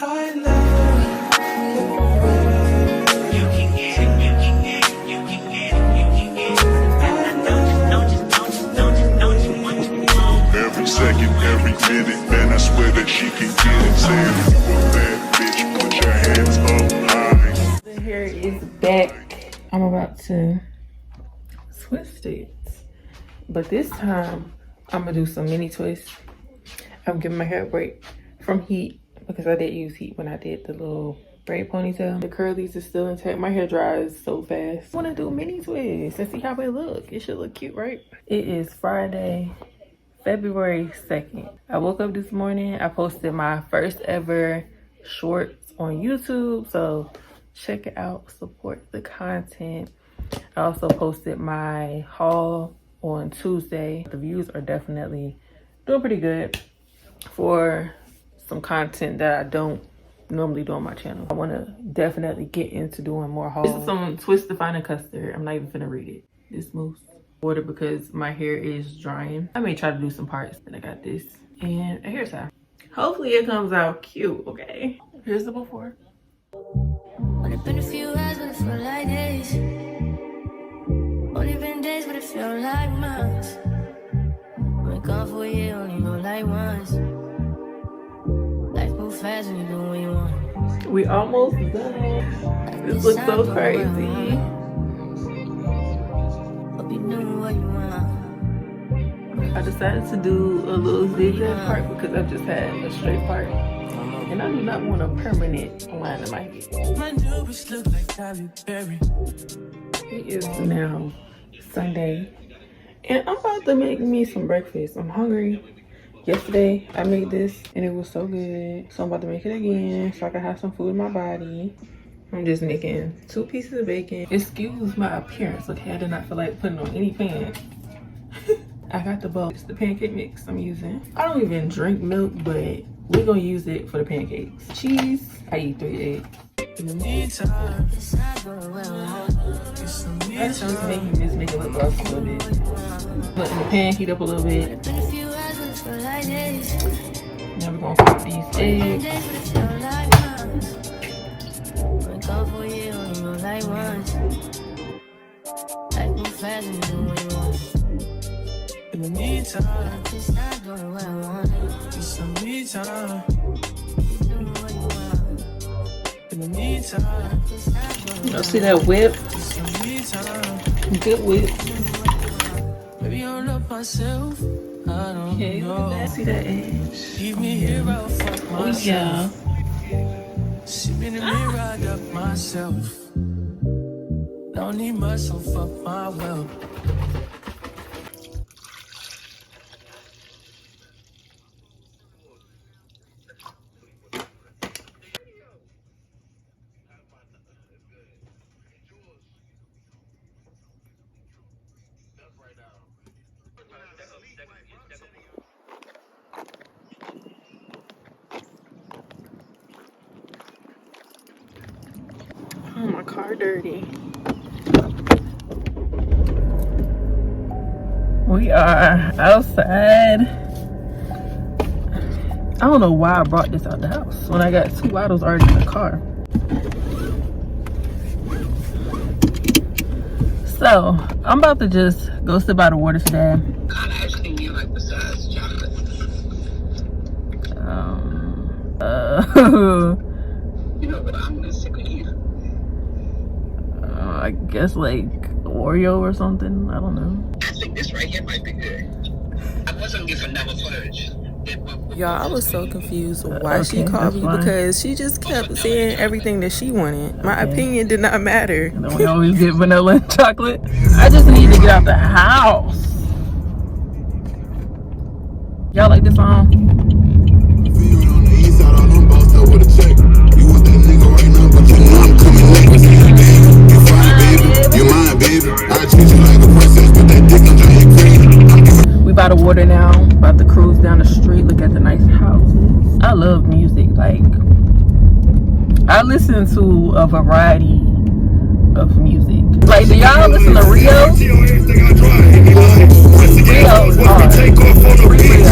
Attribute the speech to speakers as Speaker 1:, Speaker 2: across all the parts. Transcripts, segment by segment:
Speaker 1: Every second, every minute, man, I swear that she can get it. Say if you a bad bitch, put your hands up high.
Speaker 2: The hair is back. I'm about to twist it, but this time I'm gonna do some mini twists. I'm giving my hair a break from heat because I did use heat when I did the little braid ponytail. The curlies is still intact. My hair dries so fast. I want to do mini twists and see how it look. It should look cute, right? It is Friday, February 2nd. I woke up this morning. I posted my first ever shorts on YouTube, so check it out, support the content. I also posted my haul on Tuesday. The views are definitely doing pretty good for some content that I don't normally do on my channel. I want to definitely get into doing more hauls. This is some Twist Defining Custard. I'm not even finna read it. This mousse water because my hair is drying. I may try to do some parts. Then I got this and a hair tie. Hopefully it comes out cute. Okay, here's the before.
Speaker 3: Only been a few hours, but it feel like days. Only been days, but it feel like months. Been gone for a year, only know like once. Life move fast when you do what you want.
Speaker 2: We almost done. This looks so crazy.
Speaker 3: Hope you doing what you want.
Speaker 2: I decided to do a little zigzag part because I just had a straight part. And I do not want a permanent line in my head. It is now Sunday. And I'm about to make me some breakfast. I'm hungry. Yesterday, I made this and it was so good. So I'm about to make it again so I can have some food in my body. I'm just making 2 pieces of bacon. Excuse my appearance, okay? I did not feel like putting on any pants. I got the bowl. It's the pancake mix I'm using. I don't even drink milk, but we're gonna use it for the pancakes. Cheese, I eat 3 eggs. In the meantime, that's just making this make it look glossy a little bit. Letting the pan heat up a little bit. Now we're gonna flip these eggs.
Speaker 3: In the meantime, just not doing what I want. Just some me time. Doing what you want. In the meantime, just not doing
Speaker 2: Y'all see that whip?
Speaker 3: just some me time.
Speaker 2: Good whip.
Speaker 3: Maybe I love myself. I don't
Speaker 2: Okay, look at
Speaker 3: know.
Speaker 2: that. See that edge?
Speaker 3: Leave me here, I'll fuck
Speaker 2: Oh
Speaker 3: myself.
Speaker 2: yeah.
Speaker 3: See me in the mirror, I duck myself. Don't need much, so fuck my wealth.
Speaker 2: Oh, my car dirty. We are outside. I don't know why I brought this out the house when I got 2 bottles already in the car. So I'm about to just go sit by the water today.
Speaker 4: God, I actually you like besides chocolate. You know, but I'm gonna sick of you.
Speaker 2: I guess like Oreo or something. I don't know.
Speaker 4: I think this right here might be good. I wasn't giving another fudge.
Speaker 5: Y'all, I was so confused why she
Speaker 2: Okay,
Speaker 5: called me
Speaker 2: that's fine.
Speaker 5: because she just kept saying everything that she wanted. My opinion did not matter.
Speaker 2: Don't we always get vanilla and chocolate? I just need to get out the house. Y'all like this song? We by the water now, about to cruise down the street, look at the nice houses. I love music, like I listen to a variety of music. Like, do y'all listen to Rio? Rio is hard. Rio.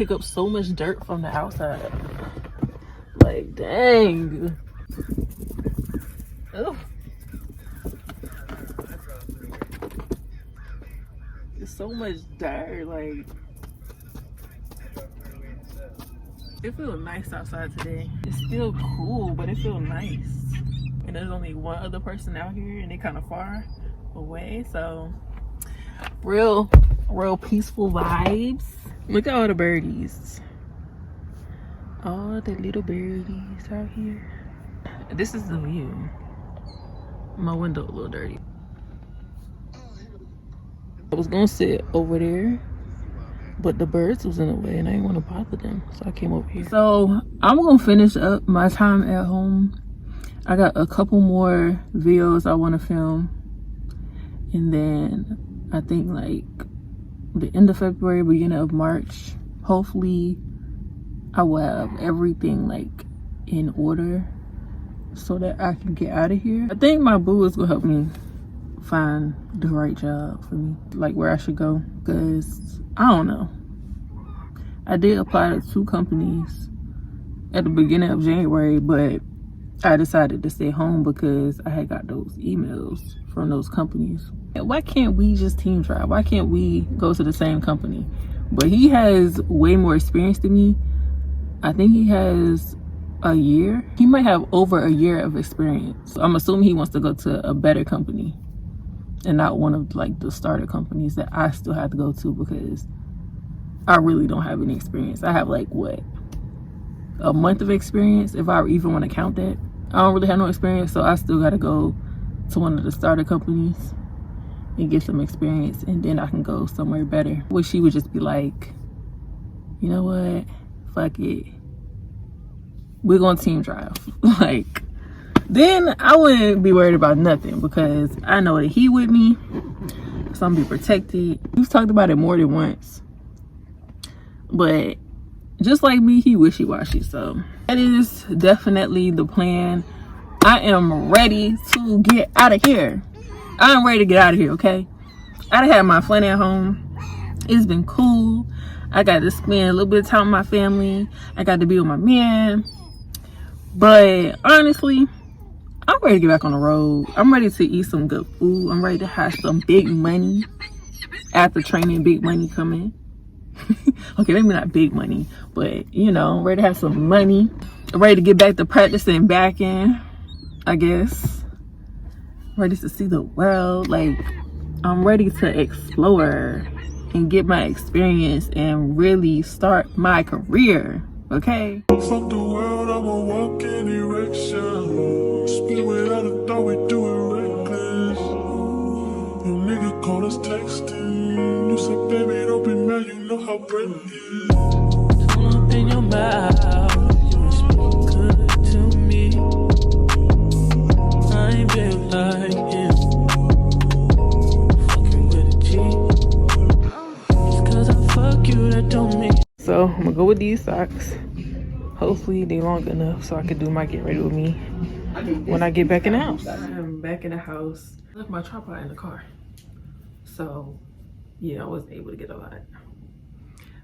Speaker 2: pick up so much dirt from the outside. Like, dang. Ugh. There's so much dirt, like. It feels nice outside today. It's still cool, but it feels nice. And there's only one other person out here and they kind of far away, so real peaceful vibes. Look at all the birdies. All the little birdies out here. This is the view. My window a little dirty. I was gonna sit over there, but the birds was in the way and I didn't want to bother them, so I came over here. So I'm gonna finish up my time at home. I got a couple more videos I want to film, and then I think like the end of February, beginning of March, hopefully I will have everything like in order so that I can get out of here. I think my boo is gonna help me find the right job for me, like where I should go, because I don't know. I did apply to 2 companies at the beginning of January, but I decided to stay home because I had got those emails from those companies. Why can't we just team drive? Why can't we go to the same company? But he has way more experience than me. I think he has a year. He might have over a year of experience. So I'm assuming he wants to go to a better company and not one of like the starter companies that I still have to go to, because I really don't have any experience. I have like what, a month of experience, if I even want to count that. I don't really have no experience, so I still got to go to one of the starter companies and get some experience, and then I can go somewhere better. Wish he would just be like, you know what, fuck it, we're gonna team drive. Like, then I wouldn't be worried about nothing, because I know that he with me, so I'm gonna be protected. We've talked about it more than once, but just like me, he wishy-washy. So that is definitely the plan. I am ready to get out of here. I'm ready to get out of here, okay? I done had my fun at home. It's been cool. I got to spend a little bit of time with my family. I got to be with my man. But honestly, I'm ready to get back on the road. I'm ready to eat some good food. I'm ready to have some big money. After training, big money coming. Okay, maybe not big money, but you know, I'm ready to have some money. I'm ready to get back to practicing backing, I guess. Ready to see the world. Like, I'm ready to explore and get my experience and really start my career, okay?
Speaker 1: Fuck the world, I'ma walk in erection. Spit without a thought, we do it reckless. Your nigga called us texting. You said, baby, don't be mad, you know how Brent is.
Speaker 2: Up in your mouth, you speak good to me. I ain't built like him. Fucking with a G. Just cause I fuck you, that don't mean. So I'm gonna go with these socks. Hopefully they long enough so I can do my get ready with me when I get back in the house. I'm back in the house. I left my tripod in the car, so yeah, I wasn't able to get a lot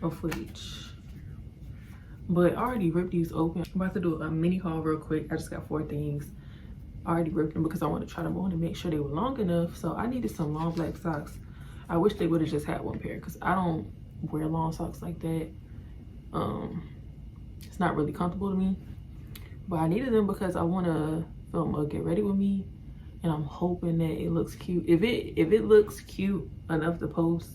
Speaker 2: of footage. But I already ripped these open. I'm about to do a mini haul real quick. I just got 4 things. I already ripped them because I want to try them on to make sure they were long enough. So I needed some long black socks. I wish they would have just had 1 pair, because I don't wear long socks like that. It's not really comfortable to me, but I needed them because I want to film a get ready with me, and I'm hoping that it looks cute. If it looks cute enough to post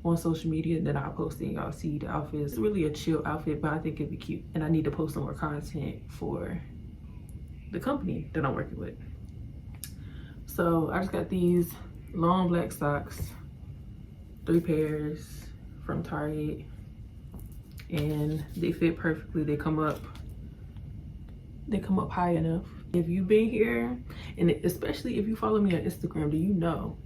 Speaker 2: on social media, then I'll post it and y'all see the outfit. It's really a chill outfit, but I think it'd be cute, and I need to post some more content for the company that I'm working with. So I just got these long black socks, 3 pairs from Target, and they fit perfectly. They come up high enough. If you've been here, and especially if you follow me on Instagram, do you know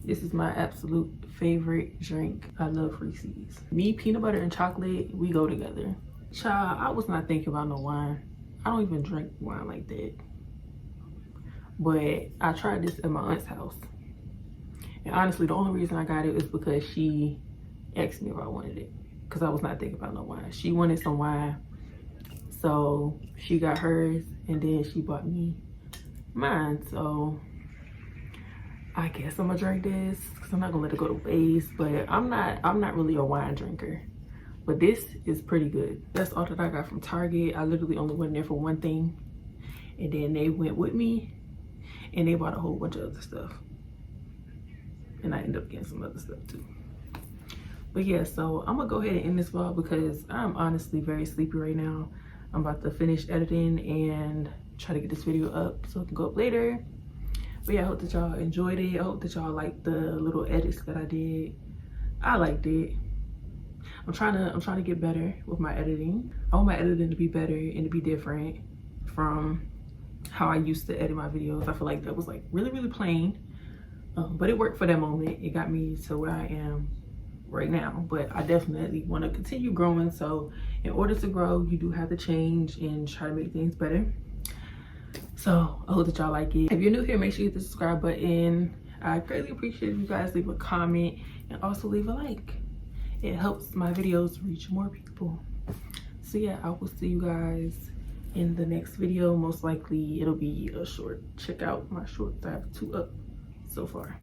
Speaker 2: this is my absolute favorite drink? I love Reese's. Me, peanut butter and chocolate, we go together. Child, I was not thinking about no wine. I don't even drink wine like that, but I tried this at my aunt's house, and honestly the only reason I got it is because she asked me if I wanted it. because I was not thinking about no wine. She wanted some wine, so she got hers, and then she bought me mine. So I guess I'm gonna drink this because I'm not gonna let it go to waste. But I'm not really a wine drinker, but this is pretty good. That's all that I got from Target. I literally only went there for one thing, and then they went with me and they bought a whole bunch of other stuff, and I ended up getting some other stuff too. But yeah, so I'm gonna go ahead and end this vlog because I'm honestly very sleepy right now. I'm about to finish editing and try to get this video up so it can go up later. But yeah, I hope that y'all enjoyed it. I hope that y'all liked the little edits that I did. I liked it. I'm trying to get better with my editing. I want my editing to be better and to be different from how I used to edit my videos. I feel like that was like really plain, but it worked for that moment. It got me to where I am right now, but I definitely want to continue growing. So in order to grow, you do have to change and try to make things better. So I hope that y'all like it. If you're new here, make sure you hit the subscribe button. I greatly appreciate if you guys leave a comment and also leave a like. It helps my videos reach more people. So yeah, I will see you guys in the next video. Most likely it'll be a short. Check out my shorts. I have 2 up so far.